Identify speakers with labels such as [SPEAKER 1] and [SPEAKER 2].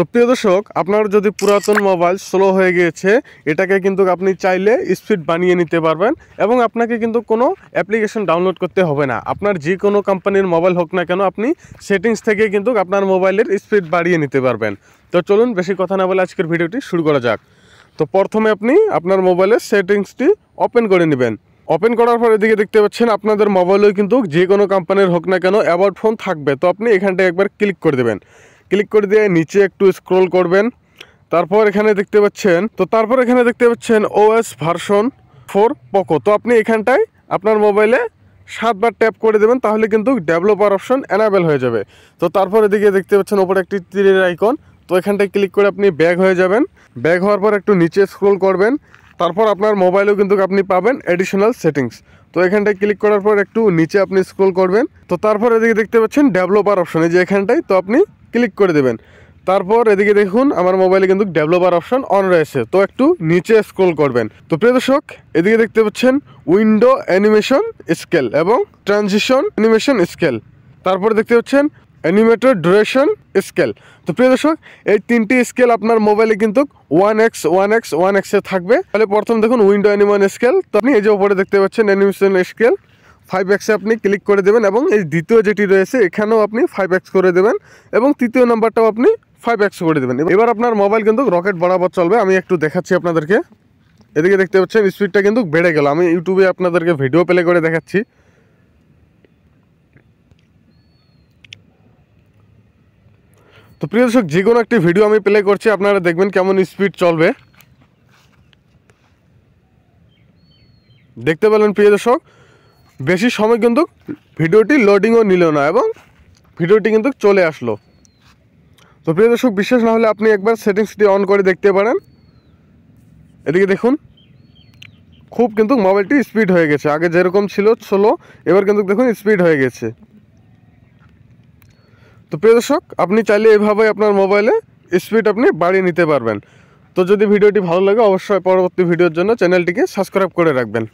[SPEAKER 1] তো প্রিয় দর্শক, আপনার যদি পুরাতন মোবাইল স্লো হয়ে গিয়েছে, এটাকে কিন্তু আপনি চাইলে স্পিড বানিয়ে নিতে পারবেন এবং আপনাকে কিন্তু কোনো অ্যাপ্লিকেশন ডাউনলোড করতে হবে না। আপনার যে কোনো কোম্পানির মোবাইল হোক না কেন, আপনি সেটিংস থেকে কিন্তু আপনার মোবাইলের স্পিড বাড়িয়ে নিতে পারবেন। তো চলুন বেশি কথা না বলে আজকের ভিডিওটি শুরু করা যাক। তো প্রথমে আপনি আপনার মোবাইলের সেটিংসটি ওপেন করে নেবেন। ওপেন করার পর এদিকে দেখতে পাচ্ছেন আপনাদের মোবাইলেও কিন্তু যে কোনো কোম্পানির হোক না কেন অ্যাবাউট ফোন থাকবে। তো আপনি এখানটায় একবার ক্লিক করে দেবেন। ক্লিক করে দিয়ে নিচে একটু স্ক্রল করবেন। তারপর এখানে দেখতে পাচ্ছেন OS ভার্সন 4 পোকো। তো আপনি এখানটায় আপনার মোবাইলে 7 বার ট্যাপ করে দেবেন, তাহলে কিন্তু ডেভেলপার অপশন এনাবেল হয়ে যাবে। তো তারপর এদিকে দেখতে পাচ্ছেন ওপরে একটি তীরের আইকন, তো এখানটায় ক্লিক করে আপনি ব্যাক হয়ে যাবেন। ব্যাক হওয়ার পর একটু নিচে স্ক্রল করবেন। তারপর আপনার মোবাইলেও কিন্তু আপনি পাবেন এডিশনাল সেটিংস। তো এখানটায় ক্লিক করার পর একটু নিচে আপনি স্ক্রল করবেন। তো তারপর এদিকে দেখতে পাচ্ছেন ডেভেলপার অপশন, এই যে এখানটায়, তো আপনি ক্লিক করে দেবেন। তারপর এদিকে দেখুন আমার মোবাইলে কিন্তু ডেভেলপার অপশন অন রয়েছে, তো একটু নিচে স্ক্রল করবেন। তো প্রিয় দর্শক, এদিকে দেখতে পাচ্ছেন উইন্ডো অ্যানিমেশন স্কেল এবং ট্রানজিশন অ্যানিমেশন স্কেল। তারপর দেখতে পাচ্ছেন অ্যানিমেটেড ডিউরেশন স্কেল। তো প্রিয় দর্শক, এই তিনটি স্কেল আপনার মোবাইলে কিন্তু 1x 1x 1x এ থাকবে। তাহলে প্রথম দেখুন উইন্ডো অ্যানিমেশন স্কেল, তো আপনি এই যে উপরে দেখতে পাচ্ছেন অ্যানিমেশন স্কেল 5x এ আপনি ক্লিক করে দেবেন এবং এই দ্বিতীয় যেটি রয়েছে এখানেও আপনি 5x করে দেবেন এবং তৃতীয় নাম্বারটাও আপনি 5x করে দেবেন। এবার আপনার মোবাইল কিন্তু রকেট বরাবর চলবে। আমি একটু দেখাচ্ছি আপনাদেরকে। এদিকে দেখতে পাচ্ছেন স্পিডটা কিন্তু বেড়ে গেল। আমি ইউটিউবে আপনাদেরকে ভিডিও প্লে করে দেখাচ্ছি। তো প্রিয় দর্শক, যে কোনো একটি ভিডিও আমি প্লে করছি, আপনারা দেখবেন কেমন স্পিড চলবে। দেখতে পেলেন প্রিয় দর্শক, বেশি সময় কিন্তু ভিডিওটি লোডিংও নিল না এবং ভিডিওটি কিন্তু চলে আসলো। তো প্রিয় দর্শক, বিশ্বাস না হলে আপনি একবার সেটিংসটি অন করে দেখতে পারেন। এদিকে দেখুন খুব কিন্তু মোবাইলটি স্পিড হয়ে গেছে। আগে যেরকম ছিল স্লো, এবার কিন্তু দেখুন স্পিড হয়ে গেছে। তো প্রিয় দর্শক, আপনি চাইলে এভাবে আপনার মোবাইলে স্পিড আপনি বাড়িয়ে নিতে পারবেন। তো যদি ভিডিওটি ভালো লাগে, অবশ্যই পরবর্তী ভিডিওর জন্য চ্যানেলটিকে সাবস্ক্রাইব করে রাখবেন।